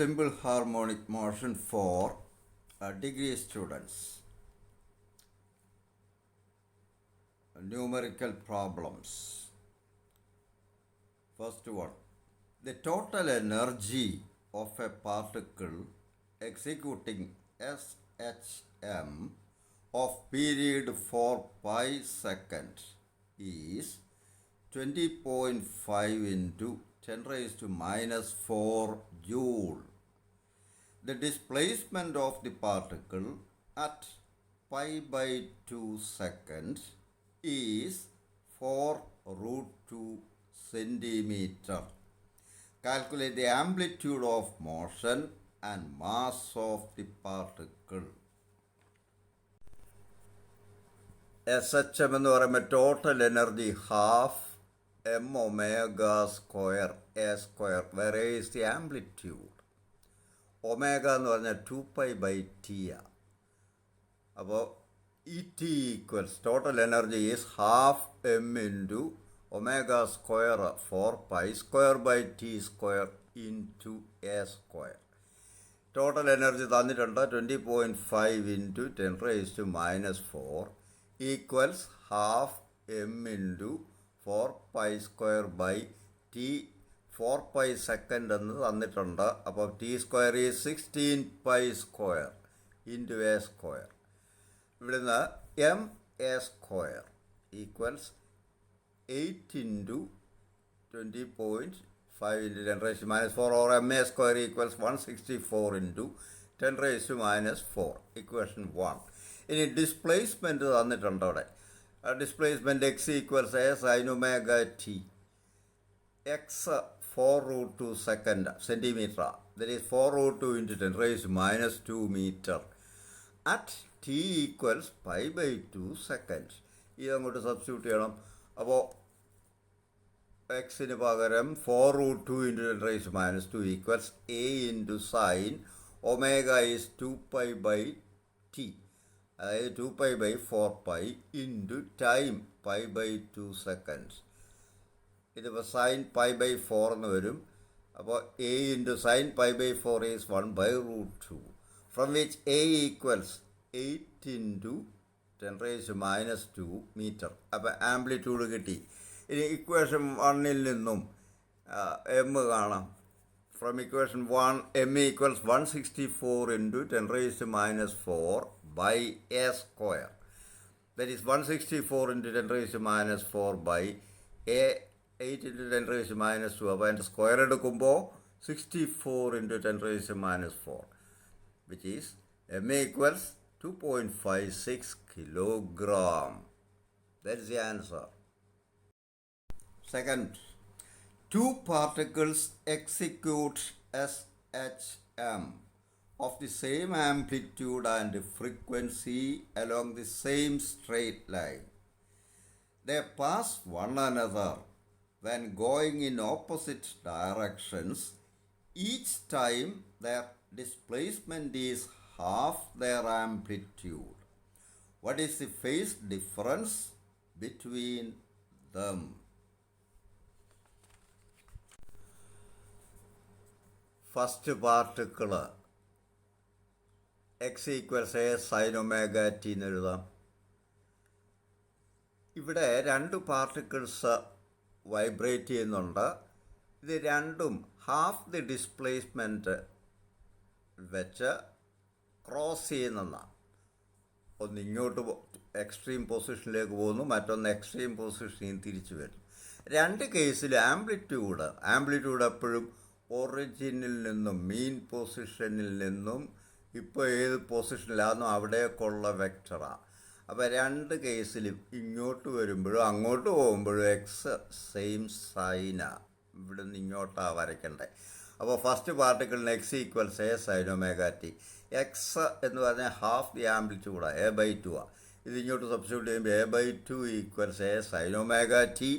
simple harmonic motion for degree students. Numerical problems. First one. The total energy of a particle executing SHM of period 4 pi seconds is 20.5 into 10 raised to minus 4 joule. The displacement of the particle at pi by 2 seconds is 4 root 2 centimeter. Calculate the amplitude of motion and mass of the particle. SHM എന്ന് പറയുമ്പോൾ total energy half m omega square a square where is the amplitude. Omega എന്ന് പറഞ്ഞാൽ 2π/t. അപ്പോൾ e t equals total energy is half m into omega square 4π square by t square into a square. Total energy തന്നിട്ടുണ്ട് 20.5 into 10 raised to minus 4 equals half m into 4π square by t 4π second എന്ന് തന്നിട്ടുണ്ട്. അപ്പോൾ t square is 16π square into a square. ഇവിടുന്ന് m a square equals 8 into 20.5 into 10 raised to minus 4 or m a square equals 164 into 10 raised to minus 4. Equation 1. ഇനി displacement തന്നിട്ടുണ്ട് അവിടെ. Displacement x equals a sine omega t. X 4 root 2 centimetre. That is 4 root 2 into 10 raised to minus 2 meter. At t equals pi by 2 seconds. ഇതങ്ങോട്ട് substitute ചെയ്യണം. അപ്പോൾ എക്സിന് പകരം 4 root 2 into 10 raised to minus 2 equals a into sine omega is 2π/t. അതായത് 2π/4π into time π/2 seconds. ഇതിപ്പോൾ sine π/4 എന്ന് വരും. അപ്പോൾ a into sine π/4 is 1/√2 from which a equals 8 into 10 raised to minus 2 meter. അപ്പോൾ ആംപ്ലിറ്റ്യൂഡ് കിട്ടി. ഇനി ഇക്വേഷൻ 1 നിന്നും m കാണാം. From equation 1 m equals 164 into 10 raised to minus 4 by a square. That is 164 into 10 raised to minus 4 by a 8 into 10 raised to minus 2. അപ്പോൾ അതിൻ്റെ square എടുക്കുമ്പോൾ 64 into 10 raised to minus 4, which is m equals 2.56 kilogram. That is the answer. Second, two particles execute SHM of the same amplitude and frequency along the same straight line. They pass one another when going in opposite directions. Each time their displacement is half their amplitude. What is the phase difference between them? First particle X equals a sine omega T എന്ന് എഴുതാം. ഇവിടെ രണ്ട് particles vibrate ചെയ്യുന്നുണ്ട്. ഇത് രണ്ടും half the displacement വെച്ച് cross ചെയ്യുന്നതാണ്. ഒന്ന് ഇങ്ങോട്ട് എക്സ്ട്രീം പൊസിഷനിലേക്ക് പോകുന്നു, മറ്റൊന്ന് എക്സ്ട്രീം പൊസിഷനിൽ തിരിച്ചു വരും. രണ്ട് കേസിൽ ആംപ്ലിറ്റ്യൂഡ് എപ്പോഴും ഒറിജിനിൽ നിന്നും മീൻ പൊസിഷനിൽ നിന്നും ഇപ്പോൾ ഏത് പൊസിഷനിലാണോ അവിടേക്കുള്ള വെക്ടറാണ്. അപ്പോൾ രണ്ട് കേസിലും ഇങ്ങോട്ട് വരുമ്പോഴും അങ്ങോട്ട് പോകുമ്പോഴും എക്സ് സെയിം സൈനാണ്. ഇവിടെ നിന്ന് ഇങ്ങോട്ടാണ് വരയ്ക്കേണ്ടത്. അപ്പോൾ ഫസ്റ്റ് പാർട്ടിക്കിളിന് x equals a sine omega t. X എന്ന് പറഞ്ഞാൽ ഹാഫ് ദി ആംപ്ലിറ്റ്യൂഡാണ്, a/2 ആണ്. ഇത് ഇങ്ങോട്ട് സബ്സ്റ്റിറ്റ്യൂട്ട് ചെയ്യുമ്പോൾ a/2 equals a sine omega T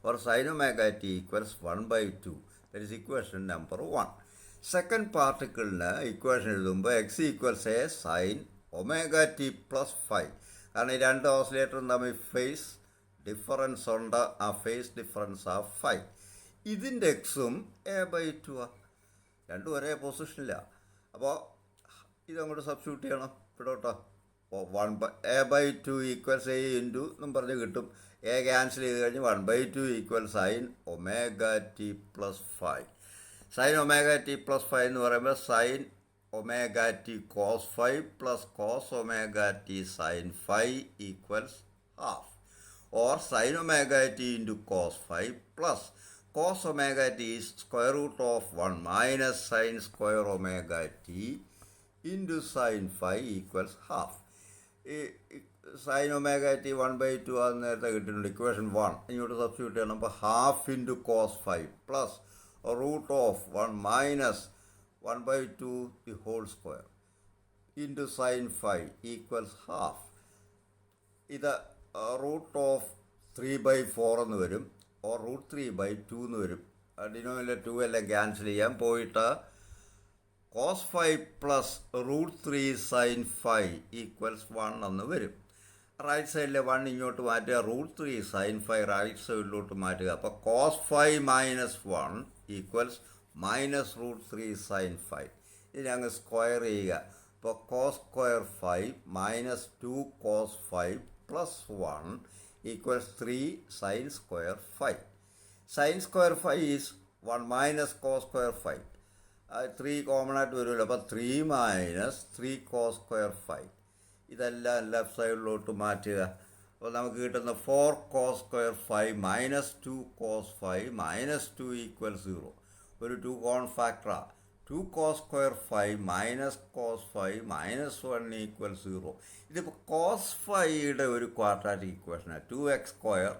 or sin omega t equals 1/2. That is equation number 1. Second പാർട്ടിക്കിളിന് ഇക്വേഷൻ എഴുതുമ്പോൾ x equals a sine omega t plus 5. കാരണം ഈ രണ്ട് ഓസിലേറ്ററും തമ്മിൽ ഫേസ് ഡിഫറൻസ് ഉണ്ട്. ആ ഫേസ് ഡിഫറൻസ് ആ 5. ഇതിൻ്റെ എക്സും a/2 ആണ്. രണ്ടും ഒരേ പൊസിഷനിലാണ്. അപ്പോൾ ഇതങ്ങോട്ട് സബ്സ്റ്റിറ്റ്യൂട്ട് ചെയ്യണം ഇവിടോട്ടോ. അപ്പോൾ 1/a/2 ഈക്വൽസ് a ഇൻറ്റു എന്നും പറഞ്ഞ് കിട്ടും. എ ക്യാൻസൽ ചെയ്ത് കഴിഞ്ഞ് 1/2 equal sine omega t plus 5. Sine omega t plus 5 എന്ന് പറയുമ്പോൾ sine omega t cos 5 plus cos omega t sine 5 equals half. Or sine omega t into cos 5 plus cos omega t is square root of 1 minus sin square omega t into sin 5 equals half. Sin omega t 1/2 ആണ് നേരത്തെ കിട്ടുന്നുണ്ട്, equation 1. ഇങ്ങോട്ട് substitute ചെയ്യണം. അപ്പോൾ half into cos 5 plus root of 1 minus 1/2 the whole square into sine 5 equals half. ഇത് root of 3/4 എന്ന് വരും, or root 3/2 എന്ന് വരും. ഡിനോമിനേറ്റർ 2 എല്ലാം ക്യാൻസൽ ചെയ്യാൻ പോയിട്ട് cos 5 plus root 3 sine 5 equals 1 എന്ന് വരും. റൈറ്റ് സൈഡിലെ 1 ഇങ്ങോട്ട് മാറ്റുക, റൂട്ട് 3 സൈൻ 5 റൈറ്റ് സൈഡിലോട്ട് മാറ്റുക. അപ്പോൾ cos 5 minus 1 equals minus root 3 sine 5. ഇനി അങ്ങ് സ്ക്വയർ ചെയ്യുക. അപ്പോൾ cos square 5 minus 2 cos 5 plus 1 equals 3 sin square 5. Sin square 5 is 1 minus cos square 5. 3 common ആയിട്ട് വരുമല്ലോ. അപ്പോൾ 3 മൈനസ് 3 cos square 5. ഇതെല്ലാം ലെഫ്റ്റ് സൈഡിലോട്ട് മാറ്റുക. അപ്പോൾ നമുക്ക് കിട്ടുന്ന 4 cos square 5 minus 2 cos 5 minus 2 equal 0. ഒരു 2 കോൺ ഫാക്ടറാണ്. 2 cos square 5 minus cos 5 minus 1 equal 0. ഇതിപ്പോൾ കോസ് 5യുടെ ഒരു ക്വാഡ്രാറ്റിക് ഇക്വേഷനാണ്. 2x square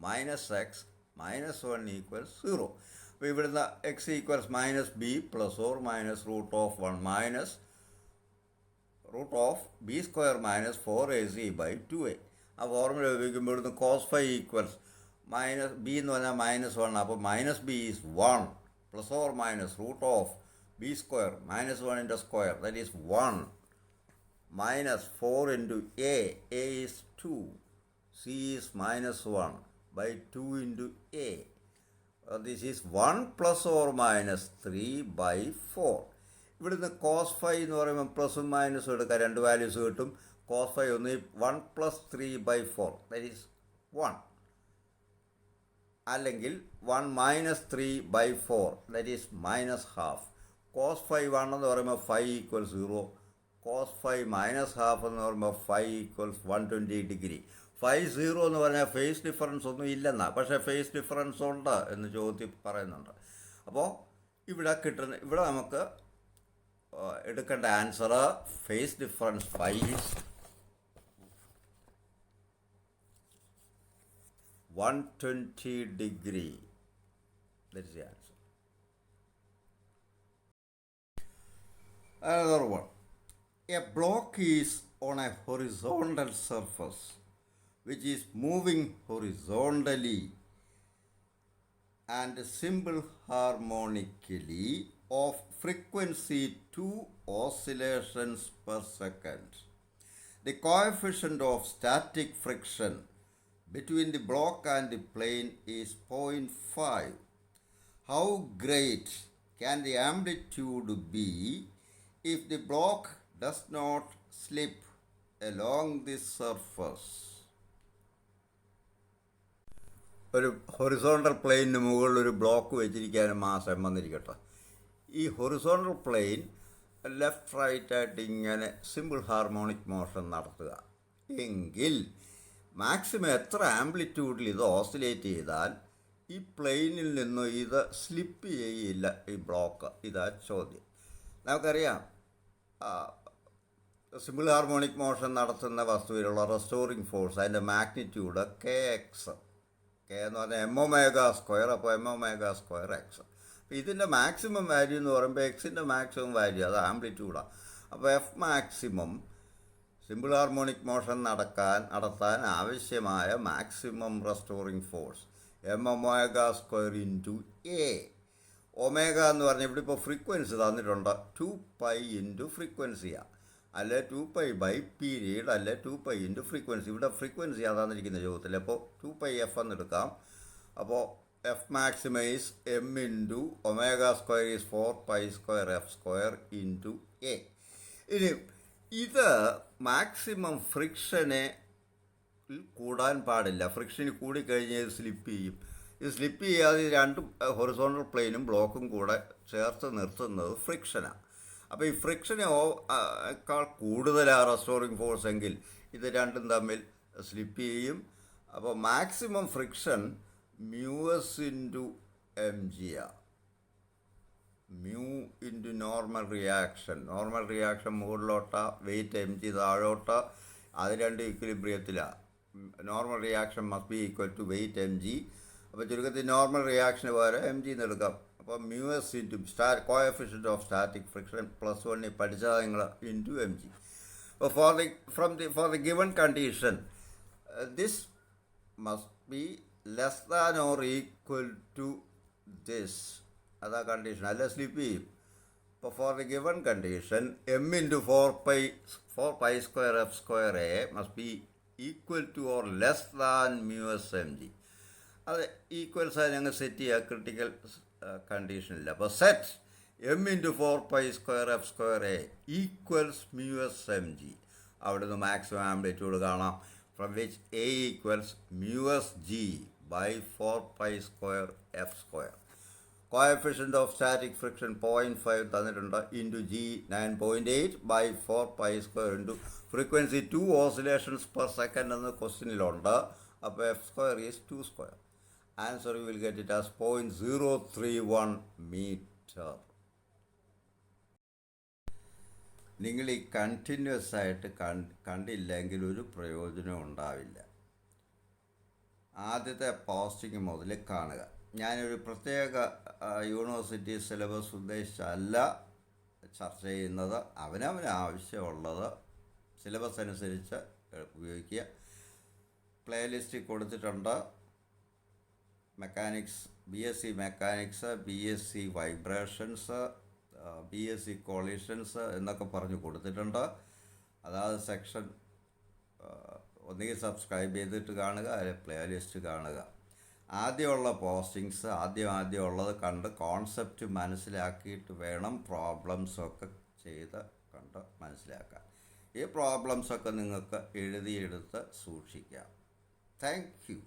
minus x minus 1 equal 0. അപ്പോൾ ഇവിടുന്ന് x equals minus b plus or minus root of 1 minus root of b square minus 4ac/2a. ആ ഫോർമുല ഉപയോഗിക്കുമ്പോൾ ഇവിടുന്ന് cos 5 equals minus B എന്ന് പറഞ്ഞാൽ മൈനസ് 1. അപ്പോൾ minus b is 1 plus or minus root of b square minus 1 into square, that is 1 minus 4 into a is 2, c is minus 1 by 2 into a. This is 1 plus or minus 3 by 4. ഇവിടുന്ന് cos 5 എന്ന് പറയുമ്പോൾ പ്ലസും മൈനസും എടുക്കുക, രണ്ട് values കിട്ടും. Cos 5 ഒന്ന് 1 plus 3/4, that is 1. അല്ലെങ്കിൽ 1 minus 3/4, that is minus half. Cos 5 ആണെന്ന് പറയുമ്പോൾ 5 ഈക്വൽ 0. കോസ് 5 മൈനസ് ഹാഫ് എന്ന് പറയുമ്പോൾ 5 ഈക്വൽസ് 120 ഡിഗ്രി. 5 0 എന്ന് പറഞ്ഞാൽ ഫേസ് ഡിഫറൻസ് ഒന്നും ഇല്ലെന്നാണ്, പക്ഷേ ഫേസ് ഡിഫറൻസ് ഉണ്ട് എന്ന് ചോദ്യം പറയുന്നുണ്ട്. അപ്പോൾ ഇവിടെ നമുക്ക് എടുക്കേണ്ട answer phase difference 5 is 120 degree. That is the answer. Another one. A block is on a horizontal surface which is moving horizontally and simple harmonically of frequency 2 oscillations per second. The coefficient of static friction between the block and the plane is 0.5. How great can the amplitude be if the block does not slip along this surface? ഒരു horizontal പ്ലെയിനിന് മുകളിൽ ഒരു block വെച്ചിരിക്കാനും മാസം വന്നിരിക്കട്ടെ. ഈ horizontal plane left right ആയിട്ട് ഇങ്ങനെ simple harmonic motion നടത്തുക എങ്കിൽ maximum എത്ര ആംപ്ലിറ്റ്യൂഡിൽ ഇത് ഓസിലേറ്റ് ചെയ്താൽ ഈ പ്ലെയിനിൽ നിന്ന് ഇത് സ്ലിപ്പ് ചെയ്യില്ല ഈ ബ്ലോക്ക്? ഇതാ ചോദ്യം. നമുക്കറിയാം സിമ്പിൾ ഹാർമോണിക് മോഷൻ നടത്തുന്ന വസ്തുവിലുള്ള റെസ്റ്റോറിങ് ഫോഴ്സ്, അതിൻ്റെ മാഗ്നിറ്റ്യൂഡ് kx. കെ എന്ന് പറഞ്ഞാൽ m⍵², അപ്പോൾ m⍵²x. അപ്പോൾ ഇതിൻ്റെ മാക്സിമം വാല്യൂ എന്ന് പറയുമ്പോൾ എക്സിൻ്റെ മാക്സിമം വാല്യൂ അത് ആംപ്ലിറ്റ്യൂഡാണ്. അപ്പോൾ F maximum simple harmonic motion നടത്താൻ ആവശ്യമായ maximum restoring force m⍵² into a. Omega എന്ന് പറഞ്ഞാൽ ഇവിടെ ഇപ്പോൾ ഫ്രീക്വൻസി തന്നിട്ടുണ്ട് 2π ഇൻറ്റു ഫ്രീക്വൻസിയാണ്, അല്ലെ 2π പീരീഡ്, അല്ലെ 2π ഇൻറ്റു ഫ്രീക്വൻസി. ഇവിടെ ഫ്രീക്വൻസിയാണ് തന്നിരിക്കുന്ന ചോദ്യത്തിൽ. അപ്പോൾ 2πf എന്ന് എടുക്കാം. അപ്പോൾ F maximum is M into omega square is 4 pi square f square into A. ഇനി ഇത് മാക്സിമം ഫ്രിക്ഷനെ കൂടാൻ പാടില്ല. ഫ്രിക്ഷന് കൂടിക്കഴിഞ്ഞാൽ ഇത് സ്ലിപ്പ് ചെയ്യും. ഇത് സ്ലിപ്പ് ചെയ്യാതെ രണ്ട് ഹൊറിസോണ്ടൽ പ്ലെയിനും ബ്ലോക്കും കൂടെ ചേർത്ത് നിർത്തുന്നത് ഫ്രിക്ഷനാണ്. അപ്പോൾ ഈ ഫ്രിക്ഷനെ ക്കാൾ കൂടുതലാണ് റെസ്റ്റോറിങ് ഫോഴ്സ് എങ്കിൽ ഇത് രണ്ടും തമ്മിൽ സ്ലിപ്പ് ചെയ്യും. അപ്പോൾ maximum friction mu s into m g ആണ്. മ്യൂ ഇൻറ്റു നോർമൽ റിയാക്ഷൻ മുകളിലോട്ട്, വെയിറ്റ് എം ജി താഴോട്ട്, അത് രണ്ട് ഇക്വിലിബ്രിയത്തിലാണ്. Normal reaction must be equal to weight m g. അപ്പോൾ ചുരുക്കത്തിൽ നോർമൽ റിയാക്ഷന് പകരം എം ജി എന്ന് എടുക്കാം. അപ്പോൾ mu s into coefficient of static friction +1 പഠിച്ചാൽ നിങ്ങൾ ഇൻറ്റു എം ജി. അപ്പോൾ for the given condition this must be less than or equal to this. അതാ കണ്ടീഷൻ, അല്ല സ്ലിപ്പ് ചെയ്യും. അപ്പോൾ for the given condition m into 4 pi square f square a must be equal to or less than mu s m g. അത് ഈക്വൽസായി ഞങ്ങൾ set ചെയ്യുക, critical കണ്ടീഷനില്ല. അപ്പോൾ set M into 4 pi square f square a equals mu s m g. അവിടുന്ന് maximum amplitude കാണാം. From which a equals mu s g by 4 pi square f square. Coefficient of static friction 0.5 തന്നിട്ടുണ്ട്, into g 9.8 by 4 pi square into frequency 2 oscillations per second എന്ന് ക്വസ്റ്റ്യനിലുണ്ട്. അപ്പോൾ f square is 2 square. Answer you will get it as 0.031 metre. നിങ്ങൾ ഈ continuous ആയിട്ട് കണ്ടില്ലെങ്കിൽ ഒരു പ്രയോജനവും ഉണ്ടാവില്ല. ആദ്യത്തെ പോസ്റ്റിംഗ് മുതൽ കാണുക. ഞാനൊരു പ്രത്യേക യൂണിവേഴ്സിറ്റി സിലബസ് ഉദ്ദേശിച്ചല്ല ചർച്ച ചെയ്യുന്നത്. അവനവന് ആവശ്യമുള്ളത് സിലബസ് അനുസരിച്ച് ഉപയോഗിക്കുക. പ്ലേലിസ്റ്റ് കൊടുത്തിട്ടുണ്ട്. Mechanics, BSc mechanics, BSc vibrations, BSc collisions എന്നൊക്കെ പറഞ്ഞ് കൊടുത്തിട്ടുണ്ട്. അതായത് സെക്ഷൻ ഒന്നുകിൽ സബ്സ്ക്രൈബ് ചെയ്തിട്ട് കാണുക, അല്ലെങ്കിൽ പ്ലേലിസ്റ്റ് കാണുക. ആദ്യമുള്ള പോസ്റ്റിങ്സ് ആദ്യം ഉള്ളത് കണ്ട് കോൺസെപ്റ്റ് മനസ്സിലാക്കിയിട്ട് വേണം പ്രോബ്ലംസൊക്കെ ചെയ്ത് കണ്ട് മനസ്സിലാക്കാൻ. ഈ പ്രോബ്ലംസൊക്കെ നിങ്ങൾക്ക് എഴുതിയെടുത്ത് സൂക്ഷിക്കാം. Thank you.